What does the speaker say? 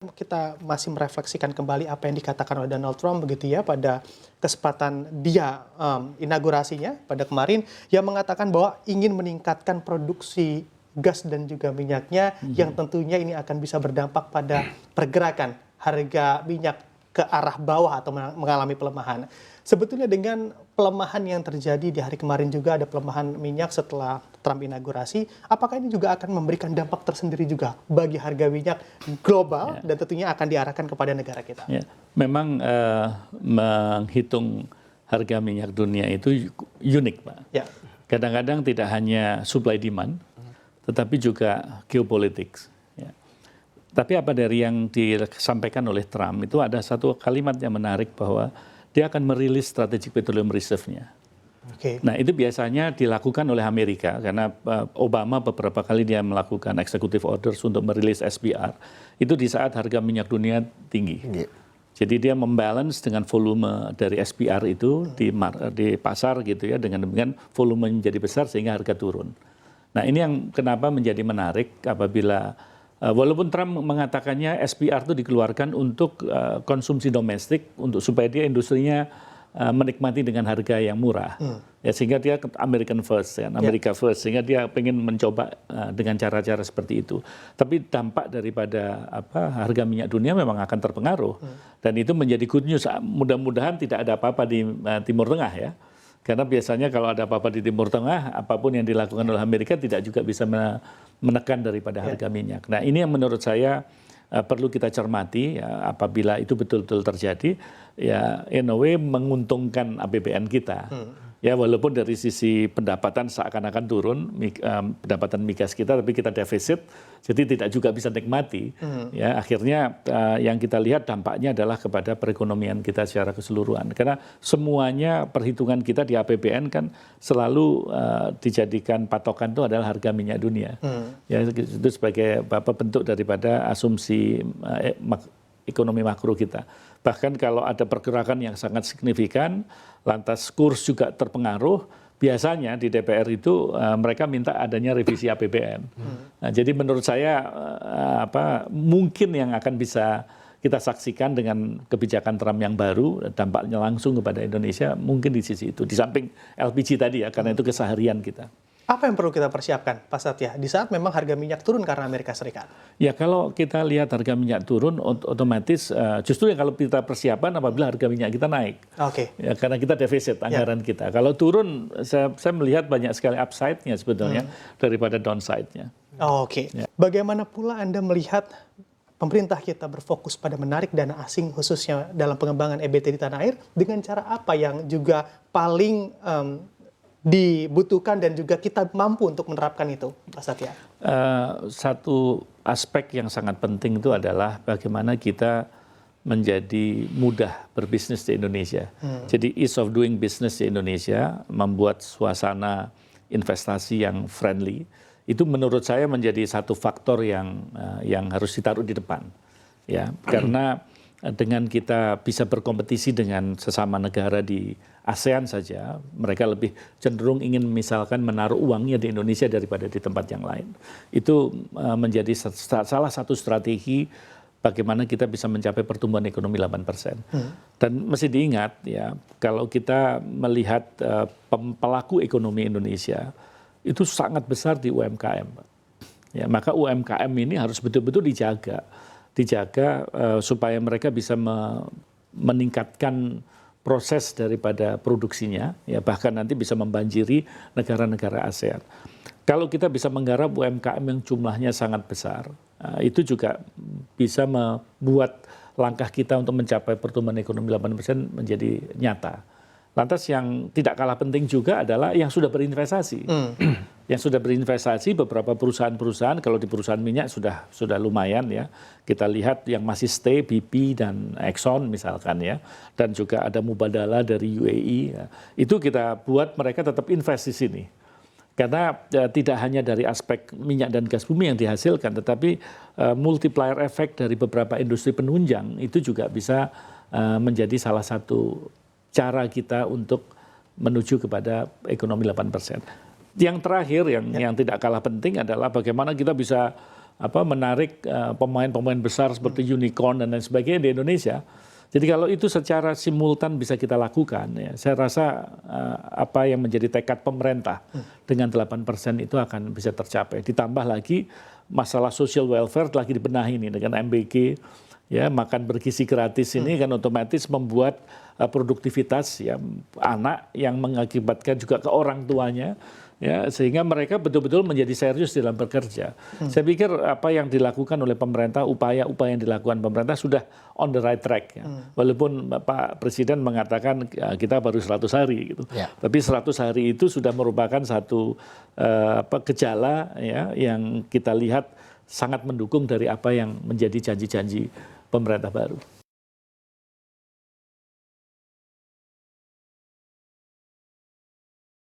Kita masih merefleksikan kembali apa yang dikatakan oleh Donald Trump begitu ya pada kesempatan dia inaugurasinya pada kemarin yang mengatakan bahwa ingin meningkatkan produksi gas dan juga minyaknya yang tentunya ini akan bisa berdampak pada pergerakan harga minyak ke arah bawah atau mengalami pelemahan. Sebetulnya dengan pelemahan yang terjadi di hari kemarin juga ada pelemahan minyak setelah Trump inaugurasi, apakah ini juga akan memberikan dampak tersendiri juga bagi harga minyak global dan tentunya akan diarahkan kepada negara kita? Ya, memang menghitung harga minyak dunia itu unik, Pak. Ya. Kadang-kadang tidak hanya supply demand, tetapi juga geopolitik. Ya. Tapi apa dari yang disampaikan oleh Trump itu ada satu kalimat yang menarik bahwa dia akan merilis strategic petroleum reserve-nya. Okay. Nah, itu biasanya dilakukan oleh Amerika karena Obama beberapa kali dia melakukan executive orders untuk merilis SPR. Itu di saat harga minyak dunia tinggi. Jadi dia membalance dengan volume dari SPR itu di pasar gitu ya, dengan volume menjadi besar sehingga harga turun. Nah, ini yang kenapa menjadi menarik apabila walaupun Trump mengatakannya SPR itu dikeluarkan untuk konsumsi domestik untuk supaya dia industrinya menikmati dengan harga yang murah, ya sehingga dia American first, ya, America first, sehingga dia pengen mencoba dengan cara-cara seperti itu. Tapi dampak daripada harga minyak dunia memang akan terpengaruh, dan itu menjadi good news. Mudah-mudahan tidak ada apa-apa di Timur Tengah ya, karena biasanya kalau ada apa-apa di Timur Tengah, apapun yang dilakukan oleh Amerika tidak juga bisa menekan daripada harga minyak. Nah, ini yang menurut saya perlu kita cermati ya, apabila itu betul-betul terjadi ya in a way menguntungkan APBN kita. Ya walaupun dari sisi pendapatan seakan-akan turun pendapatan migas kita, tapi kita defisit, jadi tidak juga bisa nikmati. Ya akhirnya yang kita lihat dampaknya adalah kepada perekonomian kita secara keseluruhan. Karena semuanya perhitungan kita di APBN kan selalu dijadikan patokan itu adalah harga minyak dunia. Ya itu sebagai bentuk daripada asumsi ekonomi makro kita. Bahkan kalau ada pergerakan yang sangat signifikan, lantas kurs juga terpengaruh, biasanya di DPR itu mereka minta adanya revisi APBN. Nah, jadi menurut saya mungkin yang akan bisa kita saksikan dengan kebijakan Trump yang baru, dampaknya langsung kepada Indonesia mungkin di sisi itu. Di samping LPG tadi ya, karena itu keseharian kita. Apa yang perlu kita persiapkan, Pak Satya, di saat memang harga minyak turun karena Amerika Serikat? Ya kalau kita lihat harga minyak turun, otomatis justru yang kalau kita persiapan apabila harga minyak kita naik. Oke. Ya, karena kita defisit anggaran kita. Kalau turun, saya melihat banyak sekali upside-nya sebetulnya daripada downside-nya. Oke. Ya. Bagaimana pula Anda melihat pemerintah kita berfokus pada menarik dana asing khususnya dalam pengembangan EBT di tanah air dengan cara apa yang juga paling dibutuhkan dan juga kita mampu untuk menerapkan itu, Pak Satya? Satu aspek yang sangat penting itu adalah bagaimana kita menjadi mudah berbisnis di Indonesia. Jadi ease of doing business di Indonesia, membuat suasana investasi yang friendly, itu menurut saya menjadi satu faktor yang harus ditaruh di depan. Ya, karena dengan kita bisa berkompetisi dengan sesama negara di ASEAN saja, mereka lebih cenderung ingin misalkan menaruh uangnya di Indonesia daripada di tempat yang lain. Itu menjadi salah satu strategi bagaimana kita bisa mencapai pertumbuhan ekonomi 8%. Dan mesti diingat ya, kalau kita melihat pelaku ekonomi Indonesia, itu sangat besar di UMKM. Ya, maka UMKM ini harus betul-betul dijaga supaya mereka bisa meningkatkan proses daripada produksinya, ya bahkan nanti bisa membanjiri negara-negara ASEAN. Kalau kita bisa menggarap UMKM yang jumlahnya sangat besar, itu juga bisa membuat langkah kita untuk mencapai pertumbuhan ekonomi 8% menjadi nyata. Lantas yang tidak kalah penting juga adalah yang sudah berinvestasi. Yang sudah berinvestasi beberapa perusahaan-perusahaan, kalau di perusahaan minyak sudah lumayan ya. Kita lihat yang masih stay BP dan Exxon misalkan ya. Dan juga ada Mubadala dari UAE. Ya. Itu kita buat mereka tetap invest di sini. Karena tidak hanya dari aspek minyak dan gas bumi yang dihasilkan, tetapi multiplier effect dari beberapa industri penunjang itu juga bisa menjadi salah satu cara kita untuk menuju kepada ekonomi 8%. Yang terakhir yang tidak kalah penting adalah bagaimana kita bisa menarik pemain-pemain besar seperti unicorn dan lain sebagainya di Indonesia. Jadi kalau itu secara simultan bisa kita lakukan, ya, saya rasa apa yang menjadi tekad pemerintah dengan 8% itu akan bisa tercapai. Ditambah lagi masalah social welfare lagi dibenahi nih dengan MBG, ya, makan bergizi gratis ini kan otomatis membuat produktivitas ya anak yang mengakibatkan juga ke orang tuanya. Ya, sehingga mereka betul-betul menjadi serius dalam bekerja. Saya pikir apa yang dilakukan oleh pemerintah, upaya-upaya yang dilakukan pemerintah sudah on the right track. Ya. Walaupun Pak Presiden mengatakan ya, kita baru 100 hari, gitu. Ya. Tapi 100 hari itu sudah merupakan satu gejala ya, yang kita lihat sangat mendukung dari apa yang menjadi janji-janji pemerintah baru.